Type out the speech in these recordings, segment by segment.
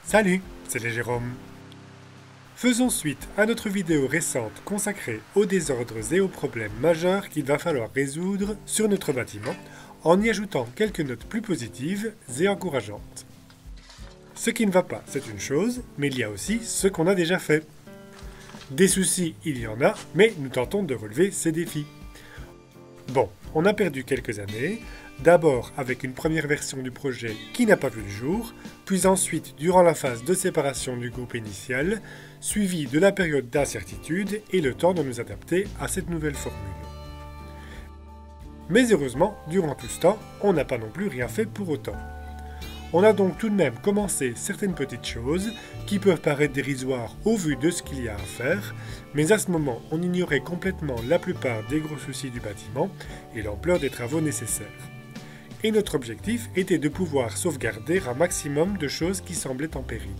Salut, c'est les Jérôme. Faisons suite à notre vidéo récente consacrée aux désordres et aux problèmes majeurs qu'il va falloir résoudre sur notre bâtiment en y ajoutant quelques notes plus positives et encourageantes. Ce qui ne va pas, c'est une chose, mais il y a aussi ce qu'on a déjà fait. Des soucis, il y en a, mais nous tentons de relever ces défis. Bon, on a perdu quelques années, d'abord avec une première version du projet qui n'a pas vu le jour, puis ensuite durant la phase de séparation du groupe initial, suivi de la période d'incertitude et le temps de nous adapter à cette nouvelle formule. Mais heureusement, durant tout ce temps, on n'a pas non plus rien fait pour autant. On a donc tout de même commencé certaines petites choses qui peuvent paraître dérisoires au vu de ce qu'il y a à faire, mais à ce moment, on ignorait complètement la plupart des gros soucis du bâtiment et l'ampleur des travaux nécessaires. Et notre objectif était de pouvoir sauvegarder un maximum de choses qui semblaient en péril.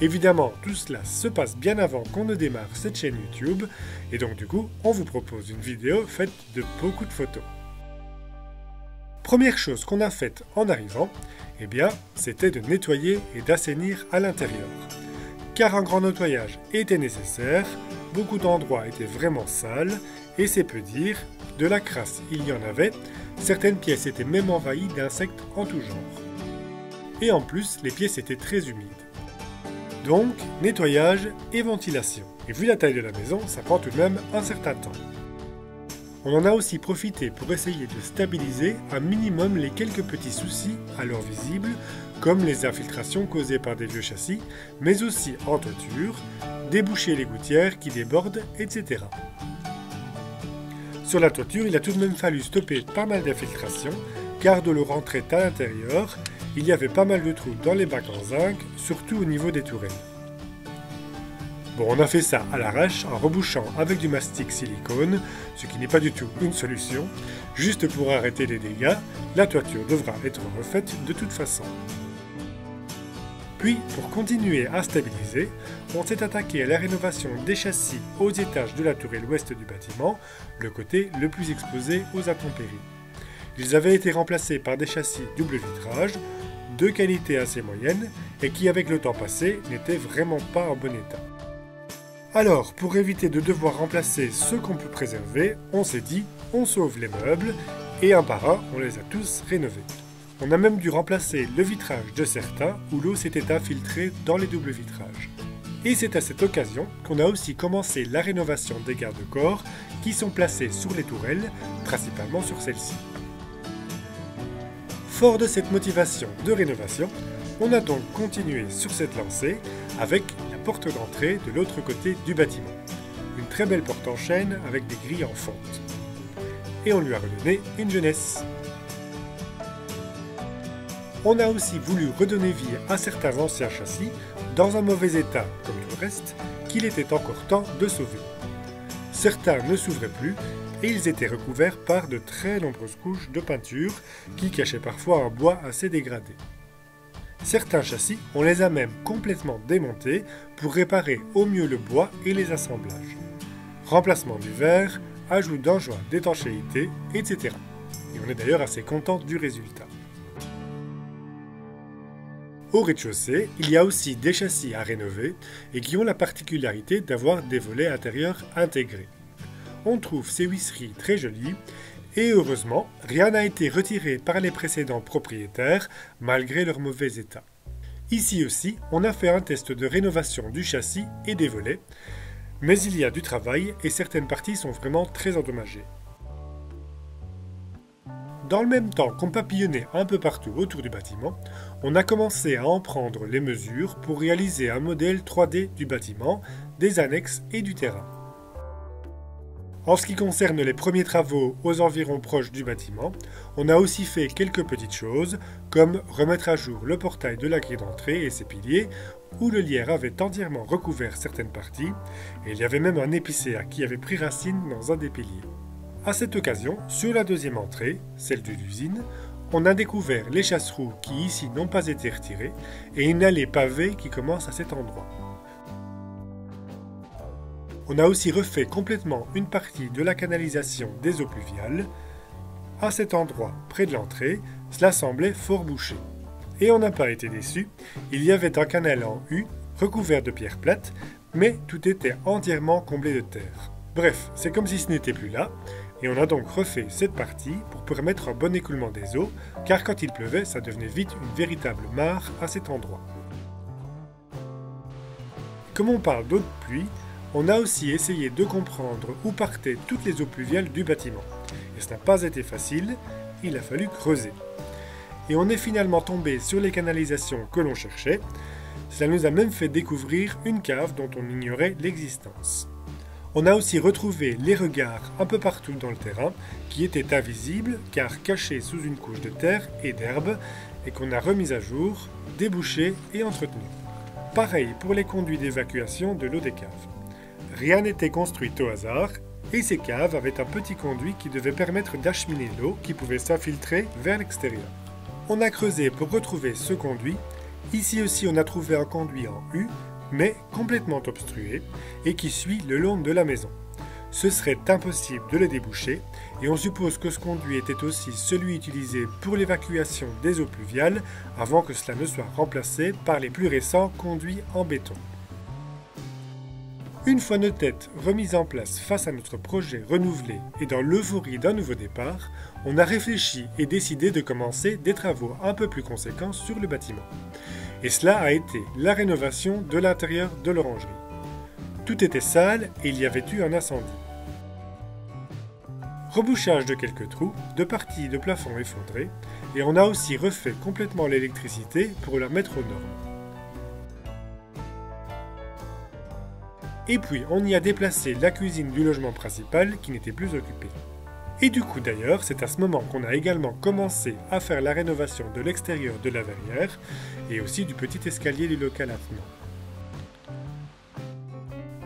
Évidemment, tout cela se passe bien avant qu'on ne démarre cette chaîne YouTube, et donc du coup, on vous propose une vidéo faite de beaucoup de photos. Première chose qu'on a faite en arrivant, eh bien, c'était de nettoyer et d'assainir à l'intérieur. Car un grand nettoyage était nécessaire, beaucoup d'endroits étaient vraiment sales, et c'est peu dire, de la crasse il y en avait, certaines pièces étaient même envahies d'insectes en tout genre. Et en plus, les pièces étaient très humides. Donc, nettoyage et ventilation. Et vu la taille de la maison, ça prend tout de même un certain temps. On en a aussi profité pour essayer de stabiliser un minimum les quelques petits soucis alors visibles, comme les infiltrations causées par des vieux châssis, mais aussi en toiture, déboucher les gouttières qui débordent, etc. Sur la toiture, il a tout de même fallu stopper pas mal d'infiltrations, car de l'eau rentrait à l'intérieur, il y avait pas mal de trous dans les bacs en zinc, surtout au niveau des tourelles. Bon, on a fait ça à l'arrache en rebouchant avec du mastic silicone, ce qui n'est pas du tout une solution. Juste pour arrêter les dégâts, la toiture devra être refaite de toute façon. Puis, pour continuer à stabiliser, on s'est attaqué à la rénovation des châssis aux étages de la tourelle ouest du bâtiment, le côté le plus exposé aux intempéries. Ils avaient été remplacés par des châssis double vitrage, de qualité assez moyenne, et qui avec le temps passé n'étaient vraiment pas en bon état. Alors, pour éviter de devoir remplacer ceux qu'on peut préserver, on s'est dit, on sauve les meubles, et un par un, on les a tous rénovés. On a même dû remplacer le vitrage de certains où l'eau s'était infiltrée dans les doubles vitrages. Et c'est à cette occasion qu'on a aussi commencé la rénovation des garde-corps qui sont placés sur les tourelles, principalement sur celle-ci. Fort de cette motivation de rénovation, on a donc continué sur cette lancée avec la porte d'entrée de l'autre côté du bâtiment. Une très belle porte en chêne avec des grilles en fonte. Et on lui a redonné une jeunesse. On a aussi voulu redonner vie à certains anciens châssis, dans un mauvais état comme tout le reste, qu'il était encore temps de sauver. Certains ne s'ouvraient plus, et ils étaient recouverts par de très nombreuses couches de peinture qui cachaient parfois un bois assez dégradé. Certains châssis, on les a même complètement démontés pour réparer au mieux le bois et les assemblages. Remplacement du verre, ajout d'un joint d'étanchéité, etc. Et on est d'ailleurs assez content du résultat. Au rez-de-chaussée, il y a aussi des châssis à rénover et qui ont la particularité d'avoir des volets intérieurs intégrés. On trouve ces huisseries très jolies et heureusement, rien n'a été retiré par les précédents propriétaires malgré leur mauvais état. Ici aussi, on a fait un test de rénovation du châssis et des volets, mais il y a du travail et certaines parties sont vraiment très endommagées. Dans le même temps qu'on papillonnait un peu partout autour du bâtiment, on a commencé à en prendre les mesures pour réaliser un modèle 3D du bâtiment, des annexes et du terrain. En ce qui concerne les premiers travaux aux environs proches du bâtiment, on a aussi fait quelques petites choses, comme remettre à jour le portail de la grille d'entrée et ses piliers, où le lierre avait entièrement recouvert certaines parties, et il y avait même un épicéa qui avait pris racine dans un des piliers. À cette occasion, sur la deuxième entrée, celle de l'usine, on a découvert les chasse-roues qui ici n'ont pas été retirées et une allée pavée qui commence à cet endroit. On a aussi refait complètement une partie de la canalisation des eaux pluviales. À cet endroit, près de l'entrée, cela semblait fort bouché. Et on n'a pas été déçus, il y avait un canal en U, recouvert de pierres plates, mais tout était entièrement comblé de terre. Bref, c'est comme si ce n'était plus là, et on a donc refait cette partie pour permettre un bon écoulement des eaux, car quand il pleuvait, ça devenait vite une véritable mare à cet endroit. Comme on parle d'eau de pluie, on a aussi essayé de comprendre où partaient toutes les eaux pluviales du bâtiment. Et ce n'a pas été facile, il a fallu creuser. Et on est finalement tombé sur les canalisations que l'on cherchait. Cela nous a même fait découvrir une cave dont on ignorait l'existence. On a aussi retrouvé les regards un peu partout dans le terrain, qui étaient invisibles car cachés sous une couche de terre et d'herbe, et qu'on a remis à jour, débouchés et entretenus. Pareil pour les conduits d'évacuation de l'eau des caves. Rien n'était construit au hasard, et ces caves avaient un petit conduit qui devait permettre d'acheminer l'eau qui pouvait s'infiltrer vers l'extérieur. On a creusé pour retrouver ce conduit. Ici aussi on a trouvé un conduit en U, mais complètement obstrué, et qui suit le long de la maison. Ce serait impossible de le déboucher, et on suppose que ce conduit était aussi celui utilisé pour l'évacuation des eaux pluviales, avant que cela ne soit remplacé par les plus récents conduits en béton. Une fois nos têtes remises en place face à notre projet renouvelé et dans l'euphorie d'un nouveau départ, on a réfléchi et décidé de commencer des travaux un peu plus conséquents sur le bâtiment. Et cela a été la rénovation de l'intérieur de l'orangerie. Tout était sale et il y avait eu un incendie. Rebouchage de quelques trous, de parties de plafond effondrées, et on a aussi refait complètement l'électricité pour la mettre aux normes. Et puis on y a déplacé la cuisine du logement principal qui n'était plus occupée. Et du coup d'ailleurs, c'est à ce moment qu'on a également commencé à faire la rénovation de l'extérieur de la verrière et aussi du petit escalier du local attenant.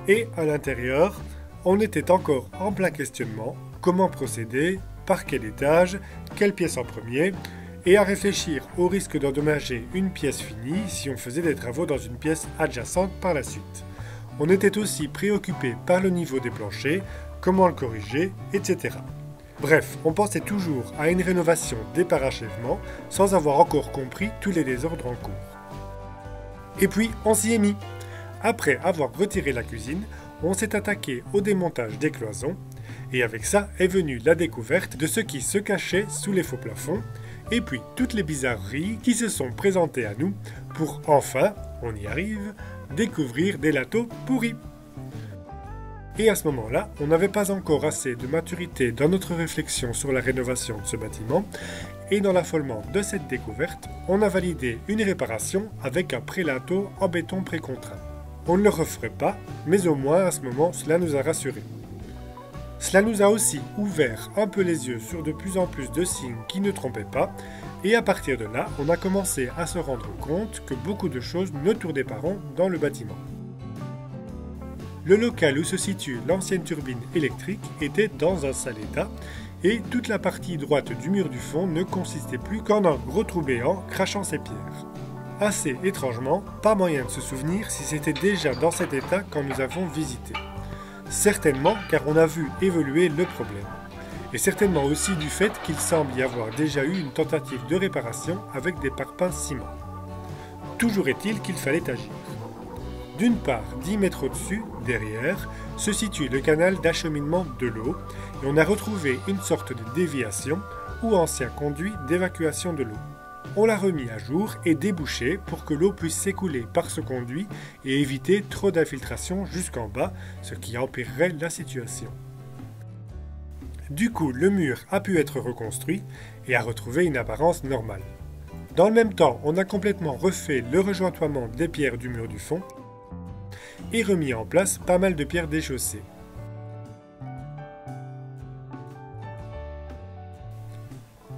Et à l'intérieur, on était encore en plein questionnement, comment procéder, par quel étage, quelle pièce en premier, et à réfléchir au risque d'endommager une pièce finie si on faisait des travaux dans une pièce adjacente par la suite. On était aussi préoccupé par le niveau des planchers, comment le corriger, etc. Bref, on pensait toujours à une rénovation dès parachèvement, sans avoir encore compris tous les désordres en cours. Et puis, on s'y est mis. Après avoir retiré la cuisine, on s'est attaqué au démontage des cloisons, et avec ça est venue la découverte de ce qui se cachait sous les faux plafonds, et puis toutes les bizarreries qui se sont présentées à nous pour enfin, on y arrive, découvrir des latos pourris. Et à ce moment-là, on n'avait pas encore assez de maturité dans notre réflexion sur la rénovation de ce bâtiment, et dans l'affolement de cette découverte, on a validé une réparation avec un prélato en béton précontraint. On ne le referait pas, mais au moins à ce moment, cela nous a rassurés. Cela nous a aussi ouvert un peu les yeux sur de plus en plus de signes qui ne trompaient pas, et à partir de là, on a commencé à se rendre compte que beaucoup de choses ne tournaient pas rond dans le bâtiment. Le local où se situe l'ancienne turbine électrique était dans un sale état, et toute la partie droite du mur du fond ne consistait plus qu'en un gros trou béant crachant ses pierres. Assez étrangement, pas moyen de se souvenir si c'était déjà dans cet état quand nous avons visité. Certainement car on a vu évoluer le problème. Et certainement aussi du fait qu'il semble y avoir déjà eu une tentative de réparation avec des parpaings ciment. Toujours est-il qu'il fallait agir. D'une part, 10 mètres au-dessus, derrière, se situe le canal d'acheminement de l'eau et on a retrouvé une sorte de déviation ou ancien conduit d'évacuation de l'eau. On l'a remis à jour et débouché pour que l'eau puisse s'écouler par ce conduit et éviter trop d'infiltration jusqu'en bas, ce qui empirerait la situation. Du coup, le mur a pu être reconstruit et a retrouvé une apparence normale. Dans le même temps, on a complètement refait le rejointoiement des pierres du mur du fond et remis en place pas mal de pierres déchaussées.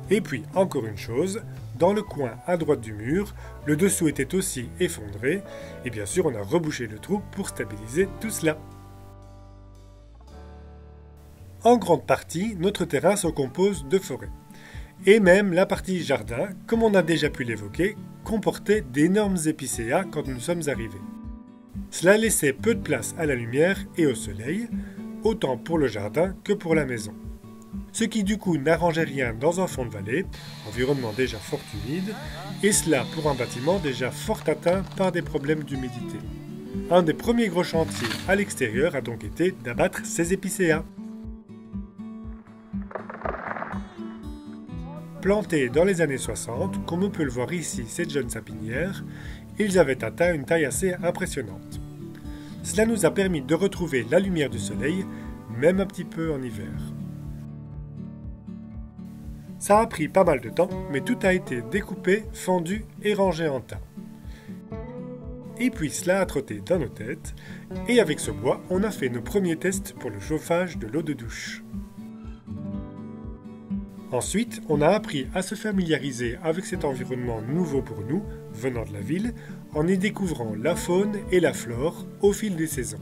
Et puis, encore une chose, dans le coin à droite du mur, le dessous était aussi effondré, et bien sûr on a rebouché le trou pour stabiliser tout cela. En grande partie, notre terrain se compose de forêts. Et même la partie jardin, comme on a déjà pu l'évoquer, comportait d'énormes épicéas quand nous sommes arrivés. Cela laissait peu de place à la lumière et au soleil, autant pour le jardin que pour la maison. Ce qui du coup n'arrangeait rien dans un fond de vallée, environnement déjà fort humide, et cela pour un bâtiment déjà fort atteint par des problèmes d'humidité. Un des premiers gros chantiers à l'extérieur a donc été d'abattre ces épicéas. Plantés dans les années 60, comme on peut le voir ici, cette jeune sapinière, ils avaient atteint une taille assez impressionnante. Cela nous a permis de retrouver la lumière du soleil, même un petit peu en hiver. Ça a pris pas mal de temps, mais tout a été découpé, fendu et rangé en tas. Et puis cela a trotté dans nos têtes, et avec ce bois, on a fait nos premiers tests pour le chauffage de l'eau de douche. Ensuite, on a appris à se familiariser avec cet environnement nouveau pour nous, venant de la ville, en y découvrant la faune et la flore au fil des saisons.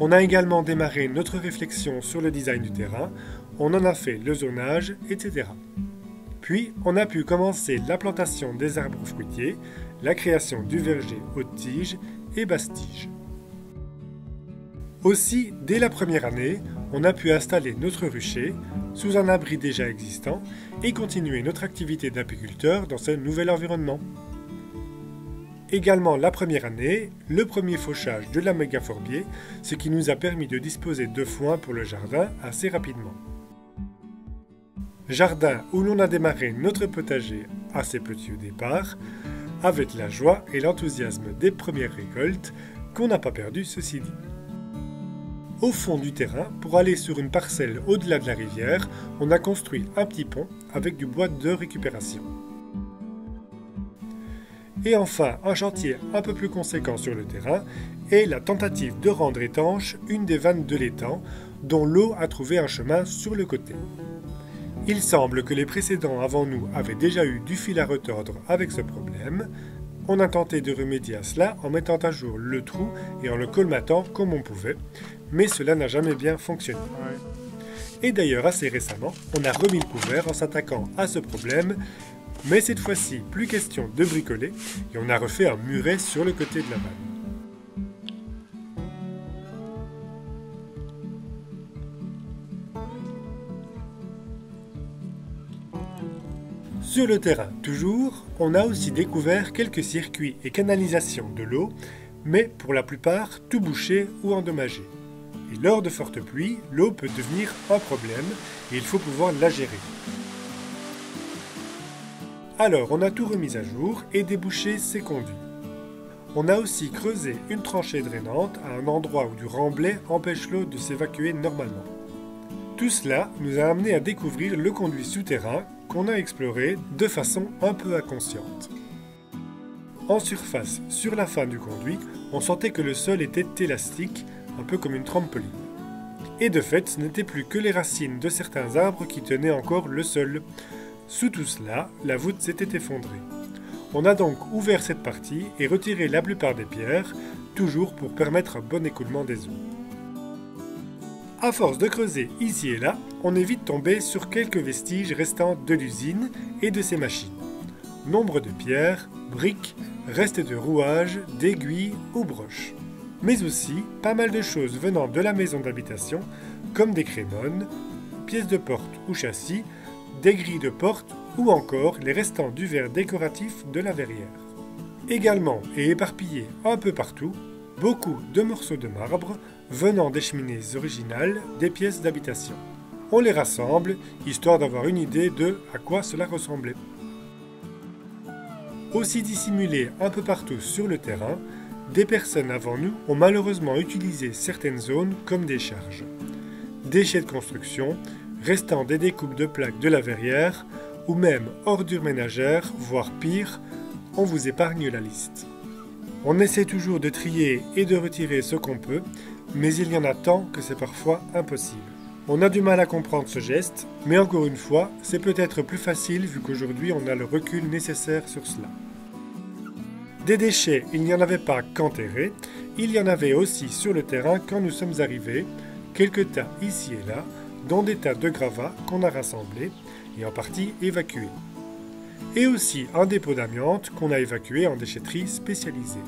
On a également démarré notre réflexion sur le design du terrain, on en a fait le zonage, etc. Puis, on a pu commencer la plantation des arbres fruitiers, la création du verger haute tige et basse tige. Aussi, dès la première année, on a pu installer notre rucher sous un abri déjà existant et continuer notre activité d'apiculteur dans ce nouvel environnement. Également la première année, le premier fauchage de la mégaphorbier, ce qui nous a permis de disposer de foin pour le jardin assez rapidement. Jardin où l'on a démarré notre potager assez petit au départ, avec la joie et l'enthousiasme des premières récoltes qu'on n'a pas perdu ceci dit. Au fond du terrain, pour aller sur une parcelle au-delà de la rivière, on a construit un petit pont avec du bois de récupération. Et enfin, un chantier un peu plus conséquent sur le terrain est la tentative de rendre étanche une des vannes de l'étang dont l'eau a trouvé un chemin sur le côté. Il semble que les précédents avant nous avaient déjà eu du fil à retordre avec ce problème. On a tenté de remédier à cela en mettant à jour le trou et en le colmatant comme on pouvait, mais cela n'a jamais bien fonctionné. Et d'ailleurs, assez récemment, on a remis le couvert en s'attaquant à ce problème, mais cette fois-ci, plus question de bricoler, et on a refait un muret sur le côté de la vanne. Sur le terrain, toujours, on a aussi découvert quelques circuits et canalisations de l'eau, mais pour la plupart tout bouchés ou endommagés. Et lors de fortes pluies, l'eau peut devenir un problème et il faut pouvoir la gérer. Alors on a tout remis à jour et débouché ces conduits. On a aussi creusé une tranchée drainante à un endroit où du remblai empêche l'eau de s'évacuer normalement. Tout cela nous a amené à découvrir le conduit souterrain qu'on a exploré de façon un peu inconsciente. En surface, sur la fin du conduit, on sentait que le sol était élastique, un peu comme une trampoline. Et de fait, ce n'était plus que les racines de certains arbres qui tenaient encore le sol. Sous tout cela, la voûte s'était effondrée. On a donc ouvert cette partie et retiré la plupart des pierres, toujours pour permettre un bon écoulement des eaux. À force de creuser ici et là, on est vite tombé sur quelques vestiges restants de l'usine et de ses machines. Nombre de pierres, briques, restes de rouages, d'aiguilles ou broches. Mais aussi pas mal de choses venant de la maison d'habitation, comme des crémones, pièces de porte ou châssis, des grilles de porte ou encore les restants du verre décoratif de la verrière. Également et éparpillés un peu partout, beaucoup de morceaux de marbre venant des cheminées originales des pièces d'habitation. On les rassemble, histoire d'avoir une idée de à quoi cela ressemblait. Aussi dissimulés un peu partout sur le terrain, des personnes avant nous ont malheureusement utilisé certaines zones comme des charges. Déchets de construction, restant des découpes de plaques de la verrière, ou même ordures ménagères, voire pire, on vous épargne la liste. On essaie toujours de trier et de retirer ce qu'on peut, mais il y en a tant que c'est parfois impossible. On a du mal à comprendre ce geste, mais encore une fois, c'est peut-être plus facile vu qu'aujourd'hui on a le recul nécessaire sur cela. Des déchets, il n'y en avait pas qu'enterrés, il y en avait aussi sur le terrain quand nous sommes arrivés, quelques tas ici et là, dont des tas de gravats qu'on a rassemblés et en partie évacués. Et aussi un dépôt d'amiante qu'on a évacué en déchetterie spécialisée.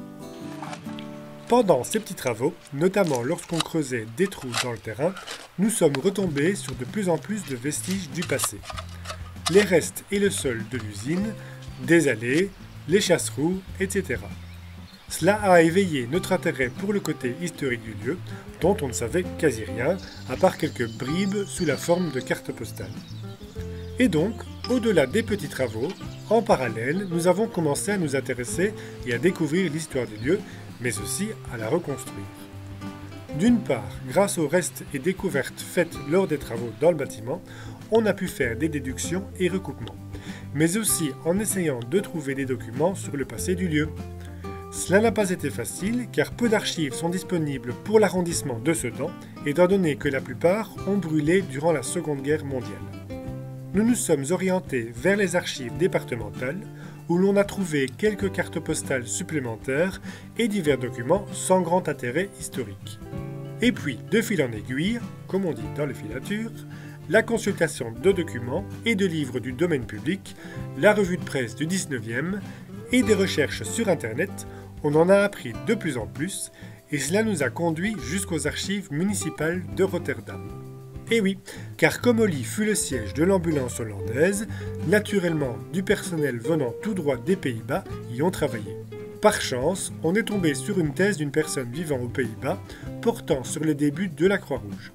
Pendant ces petits travaux, notamment lorsqu'on creusait des trous dans le terrain, nous sommes retombés sur de plus en plus de vestiges du passé. Les restes et le sol de l'usine, des allées, les chasse-roues, etc. Cela a éveillé notre intérêt pour le côté historique du lieu, dont on ne savait quasi rien, à part quelques bribes sous la forme de cartes postales. Et donc, au-delà des petits travaux, en parallèle, nous avons commencé à nous intéresser et à découvrir l'histoire du lieu, mais aussi à la reconstruire. D'une part, grâce aux restes et découvertes faites lors des travaux dans le bâtiment, on a pu faire des déductions et recoupements, mais aussi en essayant de trouver des documents sur le passé du lieu. Cela n'a pas été facile car peu d'archives sont disponibles pour l'arrondissement de Sedan, étant donné que la plupart ont brûlé durant la Seconde Guerre mondiale. Nous nous sommes orientés vers les archives départementales où l'on a trouvé quelques cartes postales supplémentaires et divers documents sans grand intérêt historique. Et puis, de fil en aiguille, comme on dit dans les filatures, la consultation de documents et de livres du domaine public, la revue de presse du 19e et des recherches sur Internet, on en a appris de plus en plus et cela nous a conduit jusqu'aux archives municipales de Rotterdam. Et oui, car Comolli fut le siège de l'ambulance hollandaise, naturellement du personnel venant tout droit des Pays-Bas y ont travaillé. Par chance, on est tombé sur une thèse d'une personne vivant aux Pays-Bas portant sur les débuts de la Croix-Rouge.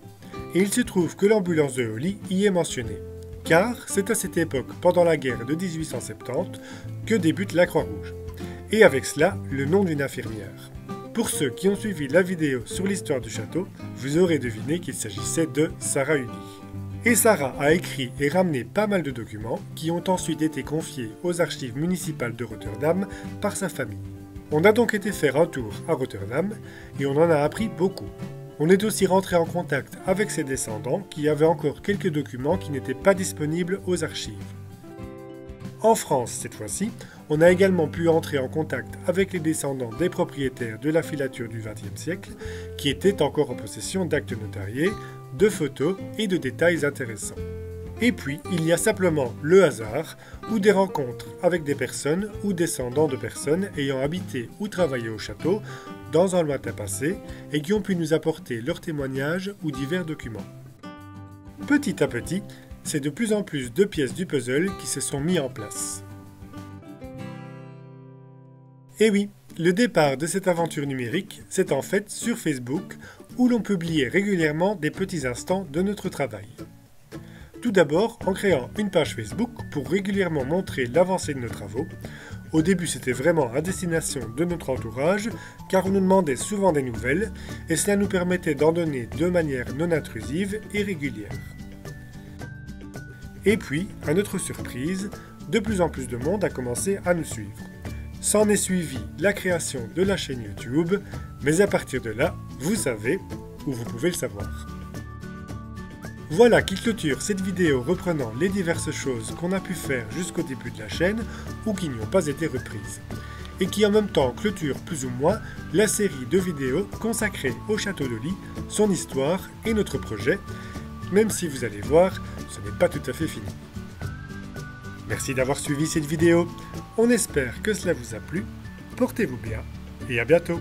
Et il se trouve que l'ambulance de Holly y est mentionnée, car c'est à cette époque, pendant la guerre de 1870, que débute la Croix-Rouge. Et avec cela, le nom d'une infirmière. Pour ceux qui ont suivi la vidéo sur l'histoire du château, vous aurez deviné qu'il s'agissait de Sarah Uni. Et Sarah a écrit et ramené pas mal de documents qui ont ensuite été confiés aux archives municipales de Rotterdam par sa famille. On a donc été faire un tour à Rotterdam et on en a appris beaucoup. On est aussi rentré en contact avec ses descendants qui avaient encore quelques documents qui n'étaient pas disponibles aux archives. En France, cette fois-ci, on a également pu entrer en contact avec les descendants des propriétaires de la filature du XXe siècle, qui étaient encore en possession d'actes notariés, de photos et de détails intéressants. Et puis, il y a simplement le hasard, ou des rencontres avec des personnes ou descendants de personnes ayant habité ou travaillé au château dans un lointain passé et qui ont pu nous apporter leurs témoignages ou divers documents. Petit à petit, c'est de plus en plus de pièces du puzzle qui se sont mis en place. Et oui, le départ de cette aventure numérique, c'est en fait sur Facebook, où l'on publiait régulièrement des petits instants de notre travail. Tout d'abord en créant une page Facebook pour régulièrement montrer l'avancée de nos travaux. Au début, c'était vraiment à destination de notre entourage, car on nous demandait souvent des nouvelles, et cela nous permettait d'en donner de manière non intrusive et régulière. Et puis, à notre surprise, de plus en plus de monde a commencé à nous suivre. S'en est suivi la création de la chaîne YouTube, mais à partir de là, vous savez, ou vous pouvez le savoir. Voilà qui clôture cette vidéo reprenant les diverses choses qu'on a pu faire jusqu'au début de la chaîne ou qui n'y ont pas été reprises. Et qui en même temps clôture plus ou moins la série de vidéos consacrées au château d'Holly, son histoire et notre projet, même si vous allez voir, ce n'est pas tout à fait fini. Merci d'avoir suivi cette vidéo, on espère que cela vous a plu, portez-vous bien et à bientôt.